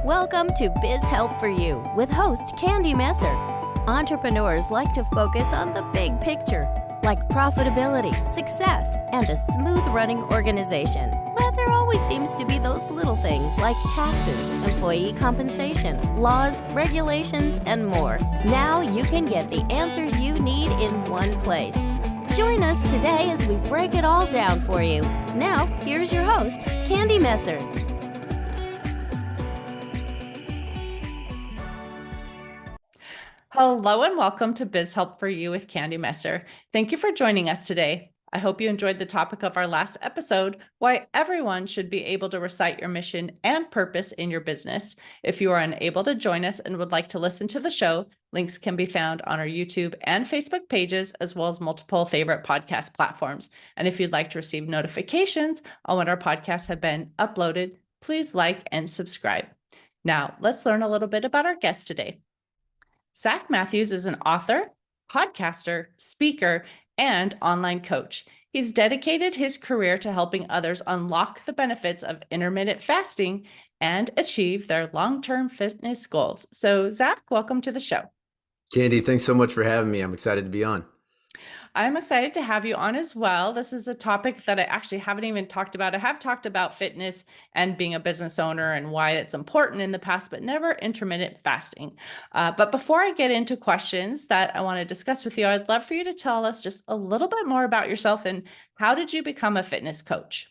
Welcome to Biz Help for You with host Candy Messer. Entrepreneurs like to focus on the big picture, like profitability, success, and a smooth running organization. But there always seems to be those little things like taxes, employee compensation, laws, regulations, and more. Now you can get the answers you need in one place. Join us today as we break it all down for you. Now, here's your host, Candy Messer. Hello and welcome to Biz Help for You with Candy Messer. Thank you for joining us today. I hope you enjoyed the topic of our last episode, why everyone should be able to recite your mission and purpose in your business. If you are unable to join us and would like to listen to the show, links can be found on our YouTube and Facebook pages, as well as multiple favorite podcast platforms. And if you'd like to receive notifications on when our podcasts have been uploaded, please like and subscribe. Now, let's learn a little bit about our guest today. Zach Mathews is an author, podcaster, speaker, and online coach. He's dedicated his career to helping others unlock the benefits of intermittent fasting and achieve their long-term fitness goals. So, Zach, welcome to the show. Candy, thanks so much for having me. I'm excited to be on. I'm excited to have you on as well. This is a topic that I actually haven't even talked about. I have talked about fitness and being a business owner and why it's important in the past, but never intermittent fasting. But before I get into questions that I want to discuss with you, I'd love for you to tell us just a little bit more about yourself and how did you become a fitness coach?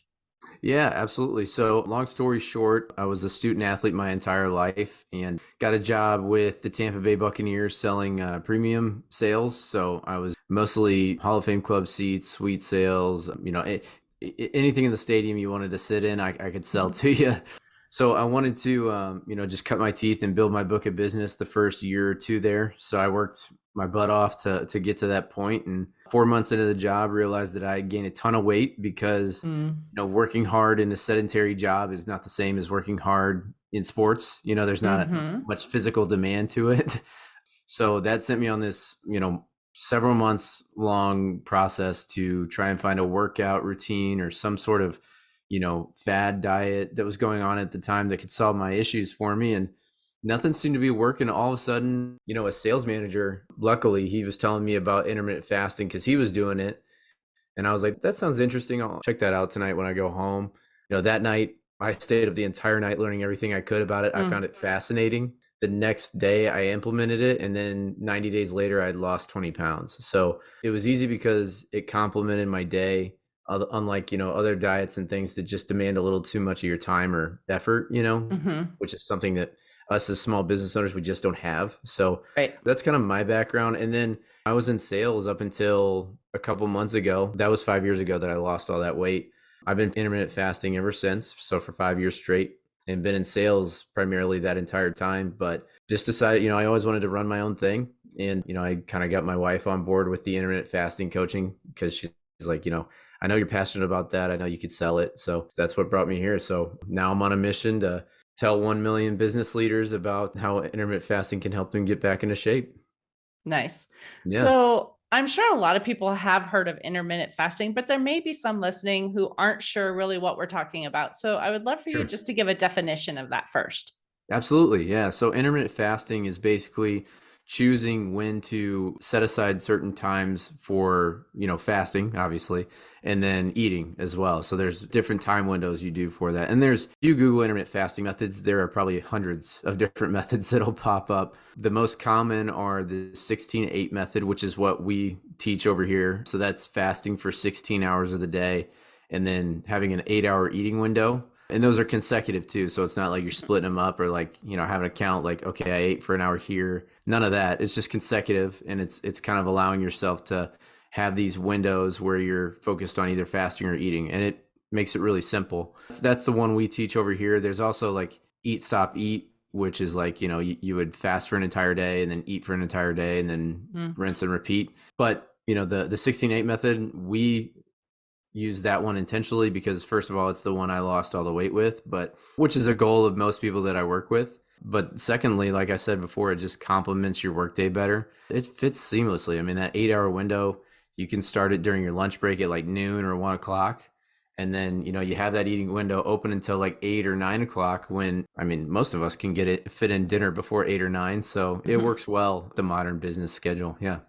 Yeah, absolutely. So long story short, I was a student athlete my entire life and got a job with the Tampa Bay Buccaneers selling premium sales. So I was mostly Hall of Fame club seats, suite sales, anything in the stadium you wanted to sit in, I could sell to you. So I wanted to, just cut my teeth and build my book of business the first year or two there. So I worked my butt off to get to that point. And 4 months into the job, realized that I had gained a ton of weight because, working hard in a sedentary job is not the same as working hard in sports. There's not much physical demand to it. So that sent me on this, several months long process to try and find a workout routine or some sort of fad diet that was going on at the time that could solve my issues for me. And nothing seemed to be working. All of a sudden, a sales manager, luckily, he was telling me about intermittent fasting because he was doing it. And I was like, that sounds interesting. I'll check that out tonight when I go home. That night, I stayed up the entire night learning everything I could about it. I found it fascinating. The next day I implemented it. And then 90 days later, I'd lost 20 pounds. So it was easy because it complemented my day. Unlike, other diets and things that just demand a little too much of your time or effort, which is something that us as small business owners, we just don't have. So That's kind of my background. And then I was in sales up until a couple months ago. That was 5 years ago that I lost all that weight. I've been intermittent fasting ever since. So for 5 years straight and been in sales primarily that entire time, but just decided, I always wanted to run my own thing. And, I kind of got my wife on board with the intermittent fasting coaching because she's like, I know you're passionate about that. I know you could sell it. So that's what brought me here. So now I'm on a mission to tell 1 million business leaders about how intermittent fasting can help them get back into shape. Nice. Yeah. So I'm sure a lot of people have heard of intermittent fasting, but there may be some listening who aren't sure really what we're talking about. So I would love for you just to give a definition of that first. Absolutely. Yeah. So intermittent fasting is basically choosing when to set aside certain times for, fasting, obviously, and then eating as well. So there's different time windows you do for that. And you Google intermittent fasting methods, there are probably hundreds of different methods that'll pop up. The most common are the 16-8 method, which is what we teach over here. So that's fasting for 16 hours of the day and then having an 8-hour eating window. And those are consecutive too. So it's not like you're splitting them up or like, having a count like, okay, I ate for an hour here. None of that. It's just consecutive. And it's kind of allowing yourself to have these windows where you're focused on either fasting or eating. And it makes it really simple. That's the one we teach over here. There's also like eat, stop, eat, which is like, you would fast for an entire day and then eat for an entire day and then rinse and repeat. But, the 16-8 method, we use that one intentionally because first of all, it's the one I lost all the weight with, but which is a goal of most people that I work with. But secondly, like I said before, it just complements your workday better. It fits seamlessly. I mean, that 8-hour window, you can start it during your lunch break at like noon or 1 o'clock. And then, you have that eating window open until like 8 or 9 o'clock when, I mean, most of us can fit in dinner before 8 or 9. So it Mhm. works well, the modern business schedule. Yeah.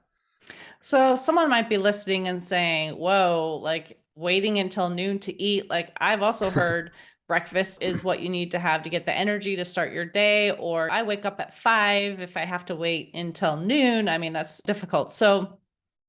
So someone might be listening and saying, whoa, like waiting until noon to eat. Like I've also heard breakfast is what you need to have to get the energy to start your day. Or I wake up at 5 if I have to wait until noon. I mean, that's difficult. So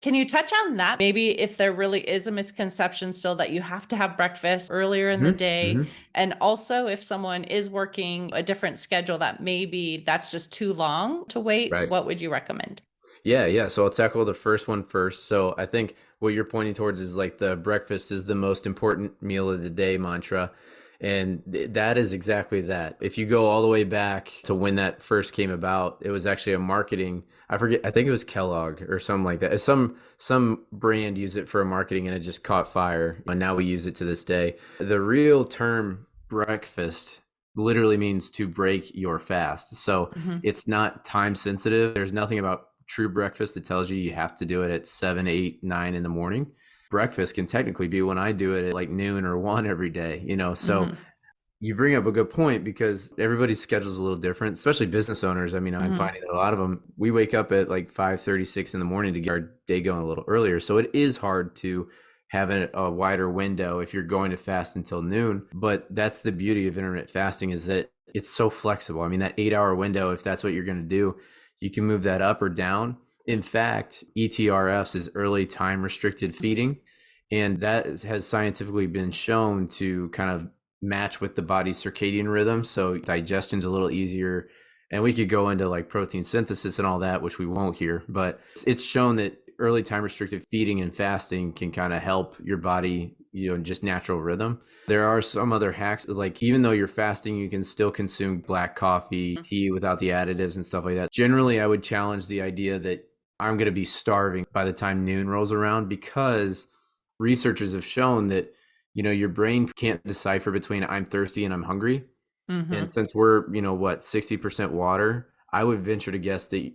can you touch on that? Maybe if there really is a misconception still that you have to have breakfast earlier in the hmm day. hmm And also if someone is working a different schedule that maybe that's just too long to wait, Right. what would you recommend? Yeah, yeah. So I'll tackle the first one first. So I think what you're pointing towards is like the breakfast is the most important meal of the day mantra. And that is exactly that. If you go all the way back to when that first came about, it was actually a marketing, I forget, I think it was Kellogg or something like that. Some brand used it for a marketing and it just caught fire. And now we use it to this day. The real term breakfast literally means to break your fast. So Mhm. it's not time sensitive. There's nothing about true breakfast that tells you have to do it at 7, 8, 9 in the morning. Breakfast can technically be when I do it at like noon or 1 every day. So Mhm. you bring up a good point because everybody's schedule is a little different, especially business owners. I mean, I'm Mhm. finding that a lot of them, we wake up at like 5:36 in the morning to get our day going a little earlier. So it is hard to have a wider window if you're going to fast until noon. But that's the beauty of intermittent fasting is that it's so flexible. I mean, that 8 hour window, if that's what you're going to do, you can move that up or down. In fact, ETRFs is early time restricted feeding. And that has scientifically been shown to kind of match with the body's circadian rhythm. So digestion's a little easier. And we could go into like protein synthesis and all that, which we won't here, but it's shown that early time restricted feeding and fasting can kind of help your body, just natural rhythm. There are some other hacks, like even though you're fasting, you can still consume black coffee, tea without the additives and stuff like that. Generally, I would challenge the idea that I'm going to be starving by the time noon rolls around because researchers have shown that your brain can't decipher between I'm thirsty and I'm hungry. And Mhm. since we're 60% water, I would venture to guess that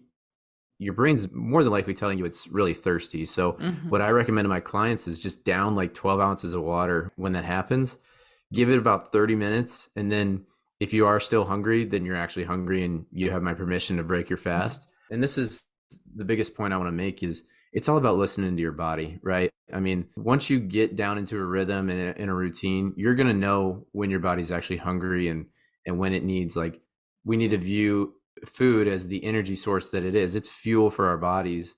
your brain's more than likely telling you it's really thirsty. So what Mhm. I recommend to my clients is just down like 12 ounces of water when that happens. Give it about 30 minutes, and then if you are still hungry, then you're actually hungry and you have my permission to break your fast. And this is the biggest point I want to make is it's all about listening to your body, right? I mean, once you get down into a rhythm and in a routine, you're going to know when your body's actually hungry and when it needs, like, we need to view food as the energy source that it is. It's fuel for our bodies.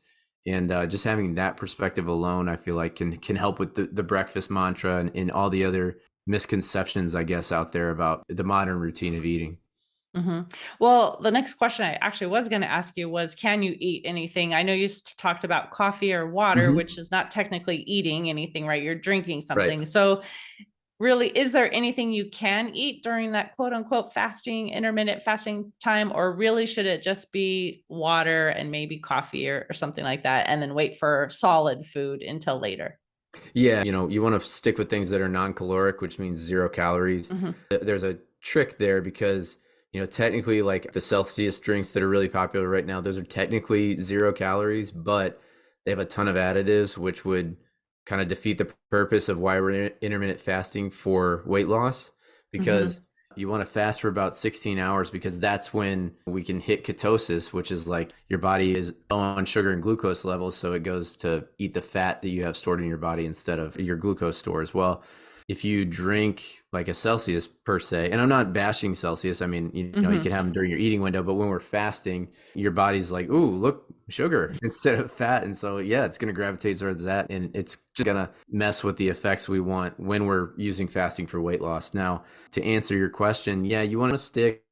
And just having that perspective alone, I feel like can help with the breakfast mantra and all the other misconceptions, I guess, out there about the modern routine of eating. Mhm. Well, the next question I actually was gonna ask you was, can you eat anything? I know you talked about coffee or water, hmm which is not technically eating anything, right? You're drinking Right. something. So really, is there anything you can eat during that quote unquote fasting, intermittent fasting time? Or really should it just be water and maybe coffee or something like that, and then wait for solid food until later? Yeah, you want to stick with things that are non-caloric, which means 0 calories. Mhm. There's a trick there because, technically like the Celsius drinks that are really popular right now, those are technically 0 calories, but they have a ton of additives, which would kind of defeat the purpose of why we're in intermittent fasting for weight loss, because Mhm. you want to fast for about 16 hours because that's when we can hit ketosis, which is like your body is low on sugar and glucose levels. So it goes to eat the fat that you have stored in your body instead of your glucose stores. Well, if you drink like a Celsius per se, and I'm not bashing Celsius, I mean, you can Mhm. have them during your eating window, but when we're fasting, your body's like, ooh, look, sugar instead of fat. And so, yeah, it's going to gravitate towards that. And it's just going to mess with the effects we want when we're using fasting for weight loss. Now, to answer your question, yeah, you want to stick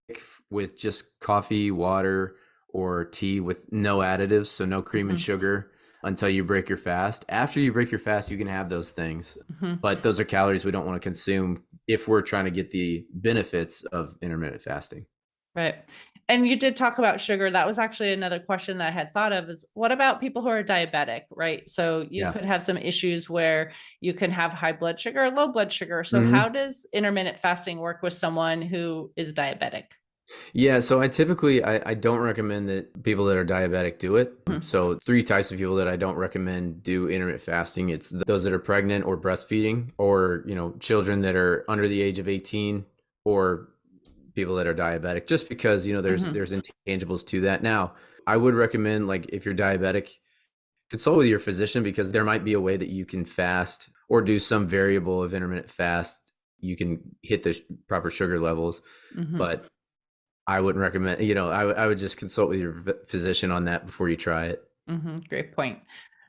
with just coffee, water, or tea with no additives, so no cream and Mhm. sugar until you break your fast. After you break your fast, you can have those things, Mhm. but those are calories we don't want to consume if we're trying to get the benefits of intermittent fasting. Right. And you did talk about sugar. That was actually another question that I had thought of is what about people who are diabetic, right? So you Yeah. could have some issues where you can have high blood sugar or low blood sugar. So how Mhm. does intermittent fasting work with someone who is diabetic? Yeah, so I don't recommend that people that are diabetic do it. Mhm. So three types of people that I don't recommend do intermittent fasting. It's those that are pregnant or breastfeeding, or children that are under the age of 18, or people that are diabetic. Just because Mhm. there's intangibles to that. Now, I would recommend, like, if you're diabetic, consult with your physician, because there might be a way that you can fast or do some variable of intermittent fast. You can hit the proper sugar levels, Mhm. but I wouldn't recommend, I would just consult with your physician on that before you try it. Mhm. Great point.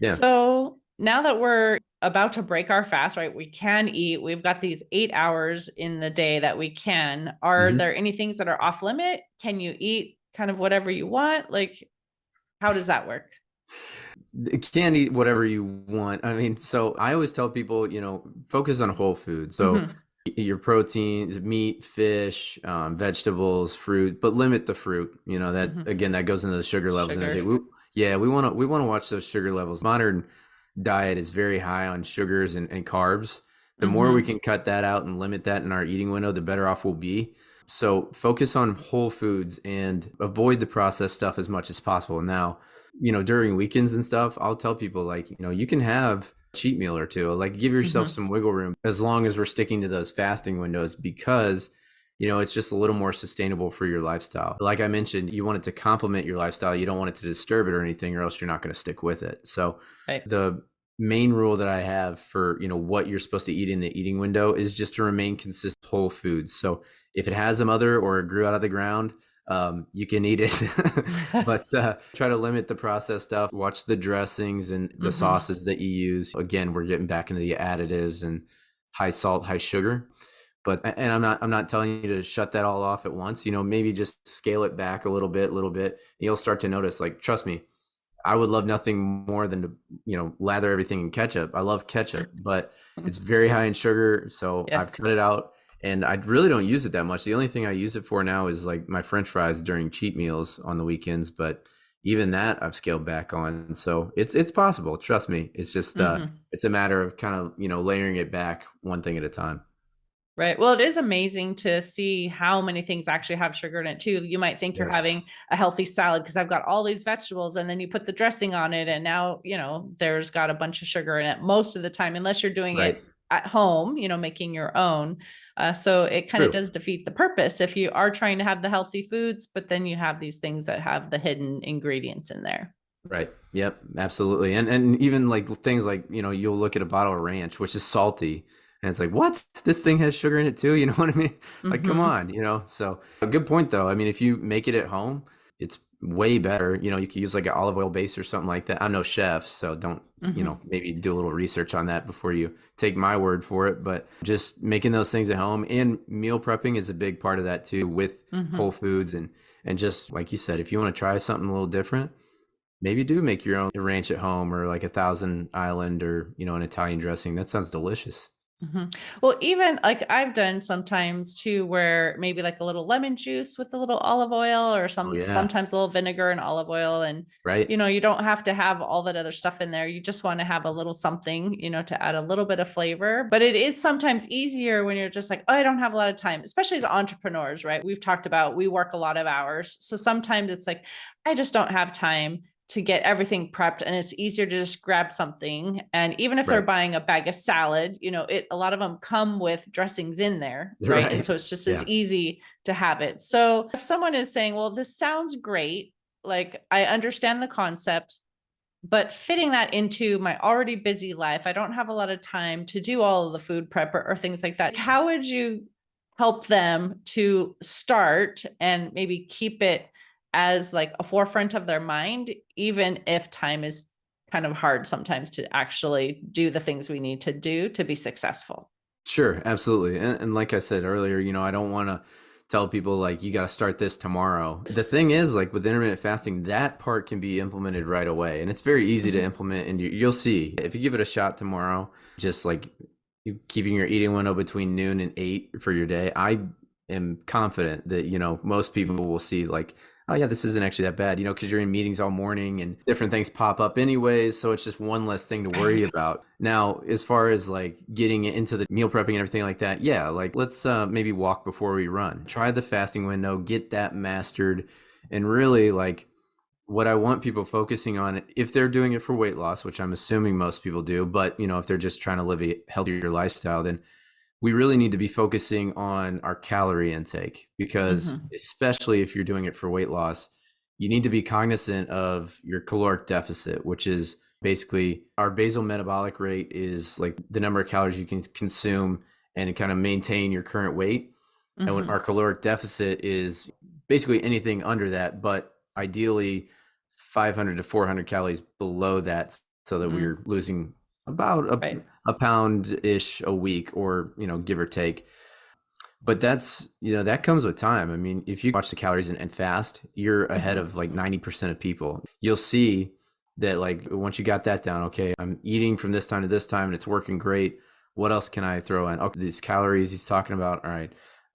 Yeah. So now that we're about to break our fast, right? We can eat. We've got these 8 hours in the day that we can. Are hmm there any things that are off limit? Can you eat kind of whatever you want? Like, how does that work? You can eat whatever you want. I mean, so I always tell people, focus on whole food. So Mhm. your proteins, meat, fish, vegetables, fruit, but limit the fruit. That, Mhm. again, that goes into the sugar levels and Sugar. everything. Yeah, we want to watch those sugar levels. Modern diet is very high on sugars and carbs. The more we Mhm. can cut that out and limit that in our eating window, the better off we'll be. So focus on whole foods and avoid the processed stuff as much as possible. Now, during weekends and stuff, I'll tell people, like, you can have a cheat meal or two, like, give yourself Mhm. some wiggle room, as long as we're sticking to those fasting windows, because it's just a little more sustainable for your lifestyle. Like I mentioned, you want it to complement your lifestyle. You don't want it to disturb it or anything, or else you're not going to stick with it. So Right. the main rule that I have for, what you're supposed to eat in the eating window is just to remain consistent whole foods. So if it has a mother or it grew out of the ground, you can eat it, but try to limit the processed stuff. Watch the dressings and the Mhm. sauces that you use. Again, we're getting back into the additives and high salt, high sugar. But and I'm not telling you to shut that all off at once. Maybe just scale it back a little bit. And you'll start to notice. Like, trust me, I would love nothing more than to, lather everything in ketchup. I love ketchup, but it's very high in sugar, so I've cut it Yes. out, and I really don't use it that much. The only thing I use it for now is, like, my French fries during cheat meals on the weekends, but even that I've scaled back on. So it's possible. Trust me. It's just Mhm. it's a matter of kind of, layering it back one thing at a time. Right. Well, it is amazing to see how many things actually have sugar in it too. You might think you're Yes. having a healthy salad because I've got all these vegetables, and then you put the dressing on it and now, there's got a bunch of sugar in it most of the time, unless you're doing Right. it at home, making your own. So it kind of True. does defeat the purpose if you are trying to have the healthy foods, but then you have these things that have the hidden ingredients in there. Right. Yep. Absolutely. And even, like, things like, you'll look at a bottle of ranch, which is salty, and it's like, what? This thing has sugar in it too? You know what I mean? Like, come Hmm. on, So a good point though. I mean, if you make it at home, it's way better. You could use, like, an olive oil base or something like that. I'm no chef, so don't, Hmm. maybe do a little research on that before you take my word for it. But just making those things at home, and meal prepping is a big part of that too, with Hmm. Whole Foods, and just like you said, if you want to try something a little different, maybe do make your own ranch at home, or like a Thousand Island, or an Italian dressing. That sounds delicious. Mhm. Well, even like I've done sometimes too, where maybe like a little lemon juice with a little olive oil, or Oh yeah, sometimes a little vinegar and olive oil. And, right, you don't have to have all that other stuff in there. You just want to have a little something, to add a little bit of flavor. But it is sometimes easier when you're just like, oh, I don't have a lot of time, especially as entrepreneurs, right? We've talked about we work a lot of hours. So sometimes it's like, I just don't have time to get everything prepped, and it's easier to just grab something. And even if they're right, buying a bag of salad, a lot of them come with dressings in there, right? And right. so it's just as Yeah, easy to have it. So if someone is saying, well, this sounds great, like I understand the concept, but fitting that into my already busy life, I don't have a lot of time to do all of the food prep, or things like that. How would you help them to start and maybe keep it as like a forefront of their mind, even if time is kind of hard sometimes to actually do the things we need to do to be successful? sure, absolutely. And like I said earlier, I don't want to tell people, like, you got to start this tomorrow. The thing is, like, with intermittent fasting, that part can be implemented right away, and it's very easy to Mhm. implement. And you'll see, if you give it a shot tomorrow, just like keeping your eating window between noon and 8 for your day, I am confident that most people will see, like, oh yeah, this isn't actually that bad, because you're in meetings all morning and different things pop up anyways. So it's just one less thing to worry Right. about. Now, as far as like getting into the meal prepping and everything like that, yeah, like let's maybe walk before we run. Try the fasting window, get that mastered. And really like what I want people focusing on, if they're doing it for weight loss, which I'm assuming most people do, but if they're just trying to live a healthier lifestyle, then we really need to be focusing on our calorie intake, because Mm-hmm. especially if you're doing it for weight loss, you need to be cognizant of your caloric deficit, which is basically our basal metabolic rate is like the number of calories you can consume and kind of maintain your current weight. And when Mm-hmm. our caloric deficit is basically anything under that, but ideally 500 to 400 calories below that, so that Mm-hmm. we're losing about Right. a pound ish a week, or give or take. But that's that comes with time. I mean, if you watch the calories and fast, you're ahead Mm-hmm. of like 90% of people. You'll see that like once you got that down, okay, I'm eating from this time to this time and it's working great. What else can I throw in? Okay, these calories he's talking about, all right,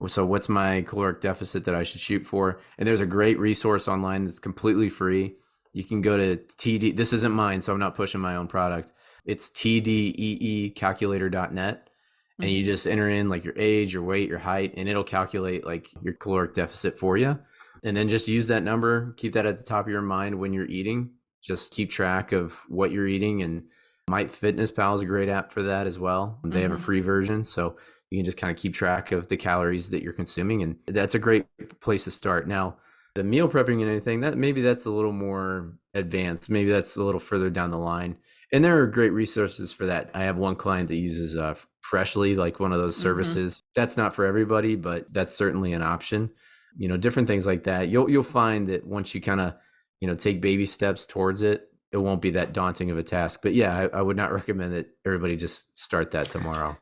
so what's my caloric deficit that I should shoot for? And there's a great resource online that's completely free. You can go to TD. This isn't mine, so I'm not pushing my own product. It's tdeecalculator.net. And you Mm-hmm. just enter in like your age, your weight, your height, and it'll calculate like your caloric deficit for you. And then just use that number, keep that at the top of your mind when you're eating. Just keep track of what you're eating. And MyFitnessPal is a great app for that as well. They have a Mm-hmm. free version, so you can just kind of keep track of the calories that you're consuming, and that's a great place to start. Now, the meal prepping and anything, that maybe that's a little more advanced, maybe that's a little further down the line, and there are great resources for that. I have one client that uses Freshly, like one of those Mm-hmm. services. That's not for everybody, but that's certainly an option. Different things like that. You'll find that once you kind of take baby steps towards it, it won't be that daunting of a task. But yeah, I would not recommend that everybody just start that tomorrow.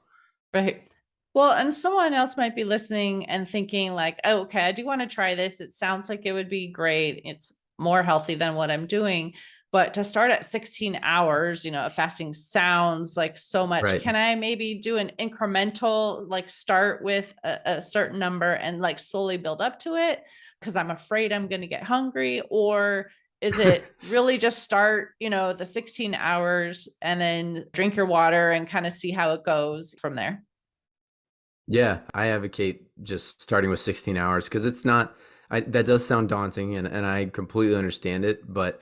Right. Well, and someone else might be listening and thinking like, oh, okay, I do want to try this. It sounds like it would be great. It's more healthy than what I'm doing. But to start at 16 hours, fasting sounds like so much. Right. Can I maybe do an incremental, like start with a certain number and like slowly build up to it? Because I'm afraid I'm going to get hungry. Or is it really just start, the 16 hours and then drink your water and kind of see how it goes from there? Yeah, I advocate just starting with 16 hours, because it's not, that does sound daunting, and I completely understand it. But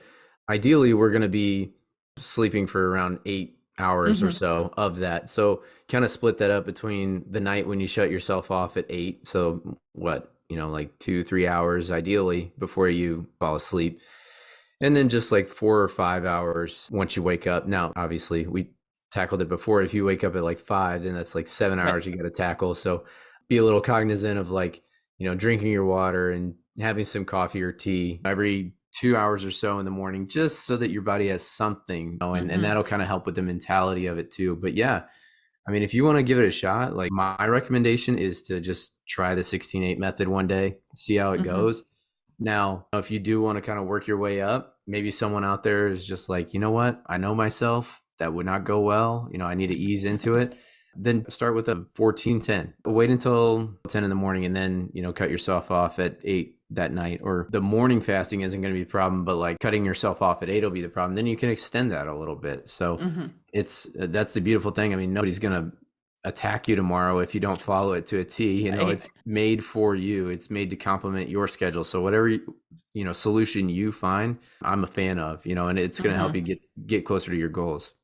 ideally, we're going to be sleeping for around 8 hours or Mhm. so of that. So kind of split that up between the night when you shut yourself off at 8. So what, like 2, 3 hours ideally before you fall asleep. And then just like 4 or 5 hours once you wake up. Now, obviously, we tackled it before. If you wake up at like 5, then that's like 7 hours Right. you got to tackle. So be a little cognizant of like, drinking your water and having some coffee or tea every 2 hours or so in the morning, just so that your body has something, and Mhm. that'll kind of help with the mentality of it too. But yeah, I mean, if you want to give it a shot, like my recommendation is to just try the 16/8 method one day, see how it Mhm. goes. Now, if you do want to kind of work your way up, maybe someone out there is just like, you know what? I know myself, that would not go well. I need to ease into it. Then start with a 14/10. Wait until 10 in the morning, and then, cut yourself off at 8 that night. Or the morning fasting isn't going to be a problem, but like cutting yourself off at 8 will be the problem. Then you can extend that a little bit. So Mhm. that's the beautiful thing. I mean, nobody's going to attack you tomorrow if you don't follow it to a T. Right. It's made for you. It's made to complement your schedule. So whatever solution you find, I'm a fan of. And it's going to help you Mhm. get closer to your goals.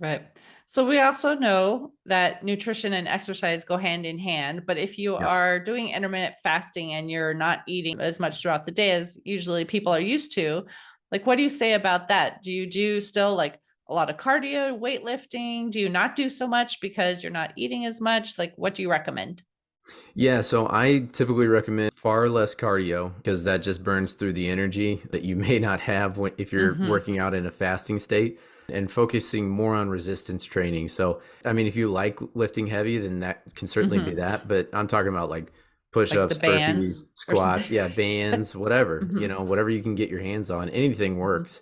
Right. So we also know that nutrition and exercise go hand in hand, but if you Yes. are doing intermittent fasting and you're not eating as much throughout the day as usually people are used to, like what do you say about that? Do you do still like a lot of cardio, weightlifting? Do you not do so much because you're not eating as much? Like what do you recommend? Yeah, so I typically recommend far less cardio, because that just burns through the energy that you may not have if you're Mhm. working out in a fasting state, and focusing more on resistance training. So, I mean, if you like lifting heavy, then that can certainly be Mhm. that. But I'm talking about like Like the push-ups, burpees, bands or something. squats, yeah, bands, whatever, Mhm. whatever you can get your hands on, anything Mhm. works,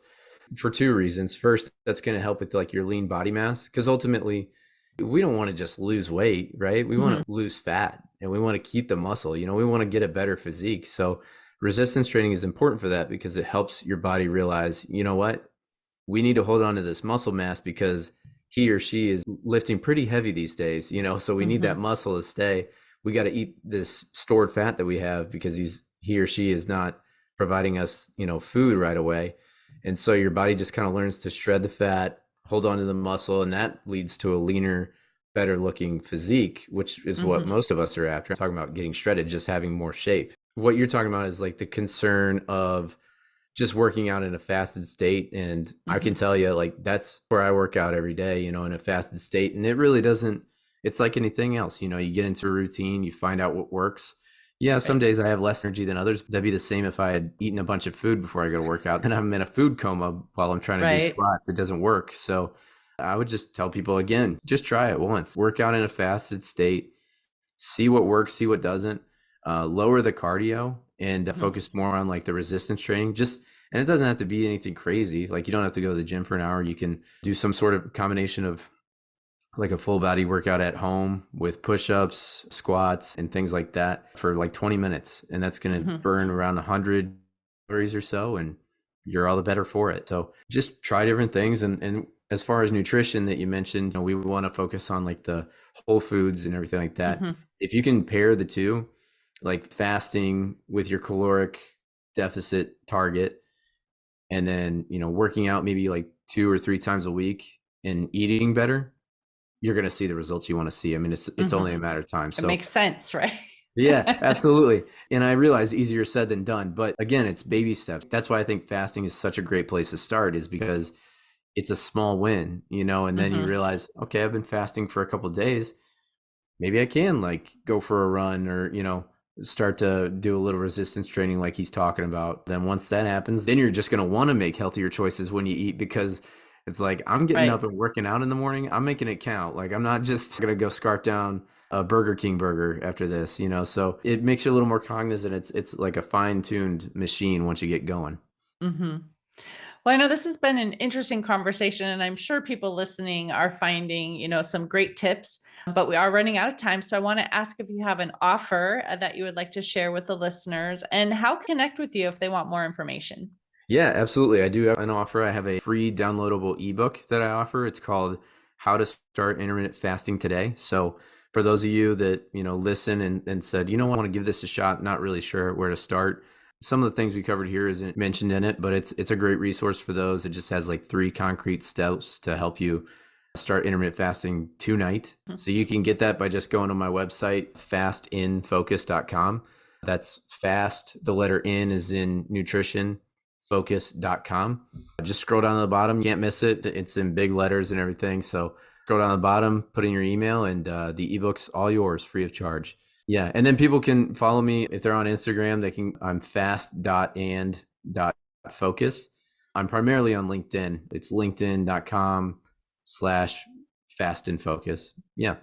for two reasons. First, that's going to help with like your lean body mass, because ultimately we don't want to just lose weight, right? We want Mhm. to lose fat, and we want to keep the muscle. We want to get a better physique. So resistance training is important for that because it helps your body realize, you know what, we need to hold on to this muscle mass because he or she is lifting pretty heavy these days, so we need that muscle to stay. We got to eat this stored fat that we have because he or she is not providing us, food right away. And so your body just kind of learns to shred the fat, hold on to the muscle, and that leads to a leaner, better looking physique, which is what most of us are after. I'm talking about getting shredded, just having more shape. What you're talking about is like the concern of just working out in a fasted state. And I can tell you, like, that's where I work out every day, in a fasted state. And it really doesn't, it's like anything else, you get into a routine, you find out what works. Yeah, some days I have less energy than others. That'd be the same if I had eaten a bunch of food before I go to work out. Then I'm in a food coma while I'm trying to do squats. It doesn't work. So I would just tell people, again, just try it once. Work out in a fasted state, see what works, see what doesn't. Lower the cardio and focus more on like the resistance training. And it doesn't have to be anything crazy. Like, you don't have to go to the gym for an hour. You can do some sort of combination of like a full body workout at home with push-ups, squats, and things like that for like 20 minutes. And that's going to burn around 100 calories or so. And you're all the better for it. So just try different things. And as far as nutrition that you mentioned, we want to focus on like the whole foods and everything like that. If you can pair the two, like fasting with your caloric deficit target, and then, working out maybe like 2 or 3 times a week and eating better, you're going to see the results you want to see. I mean, it's only a matter of time. So it makes sense, right? Yeah, absolutely. And I realize easier said than done, but again, it's baby steps. That's why I think fasting is such a great place to start, is because it's a small win, and then you realize, okay, I've been fasting for a couple of days. Maybe I can like go for a run or, start to do a little resistance training like he's talking about. Then once that happens, then you're just going to want to make healthier choices when you eat, because it's like, I'm getting up and working out in the morning. I'm making it count. Like, I'm not just going to go scarf down a Burger King burger after this, so it makes you a little more cognizant. It's like a fine-tuned machine once you get going. Well, I know this has been an interesting conversation, and I'm sure people listening are finding, some great tips, but we are running out of time. So I want to ask if you have an offer that you would like to share with the listeners, and how to connect with you if they want more information. Yeah, absolutely. I do have an offer. I have a free downloadable ebook that I offer. It's called How to Start Intermittent Fasting Today. So for those of you that, listen and said, I want to give this a shot, not really sure where to start, some of the things we covered here isn't mentioned in it, but it's a great resource for those. It just has like 3 concrete steps to help you start intermittent fasting tonight. So you can get that by just going to my website, fastinfocus.com. That's fast. The letter N is in nutrition, focus.com. Just scroll down to the bottom. You can't miss it. It's in big letters and everything. So scroll down to the bottom, put in your email, and the ebook's all yours, free of charge. Yeah. And then people can follow me if they're on Instagram. I'm fast.and.focus. I'm primarily on LinkedIn. It's linkedin.com/fastinfocus. Yeah.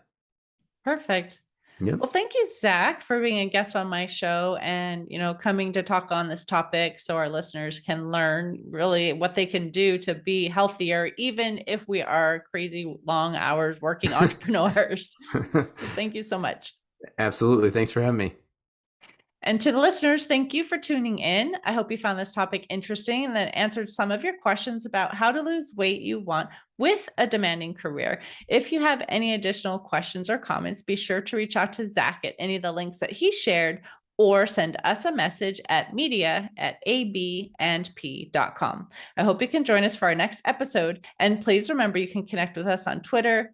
Perfect. Yep. Well, thank you, Zach, for being a guest on my show and, coming to talk on this topic so our listeners can learn really what they can do to be healthier, even if we are crazy long hours working entrepreneurs. So thank you so much. Absolutely. Thanks for having me. And to the listeners, thank you for tuning in. I hope you found this topic interesting and that answered some of your questions about how to lose weight you want with a demanding career. If you have any additional questions or comments, be sure to reach out to Zach at any of the links that he shared, or send us a message at media@abandp.com. I hope you can join us for our next episode. And please remember, you can connect with us on Twitter,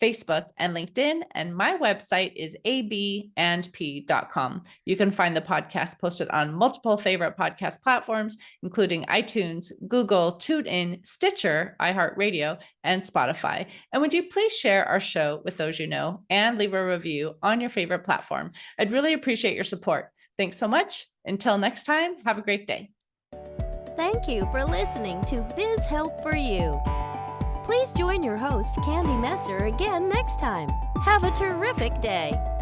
Facebook, and LinkedIn, and my website is abandp.com. You can find the podcast posted on multiple favorite podcast platforms, including iTunes, Google, TuneIn, Stitcher, iHeartRadio, and Spotify. And would you please share our show with those you know and leave a review on your favorite platform? I'd really appreciate your support. Thanks so much. Until next time, have a great day. Thank you for listening to Biz Help for You. Please join your host, Candy Messer, again next time. Have a terrific day.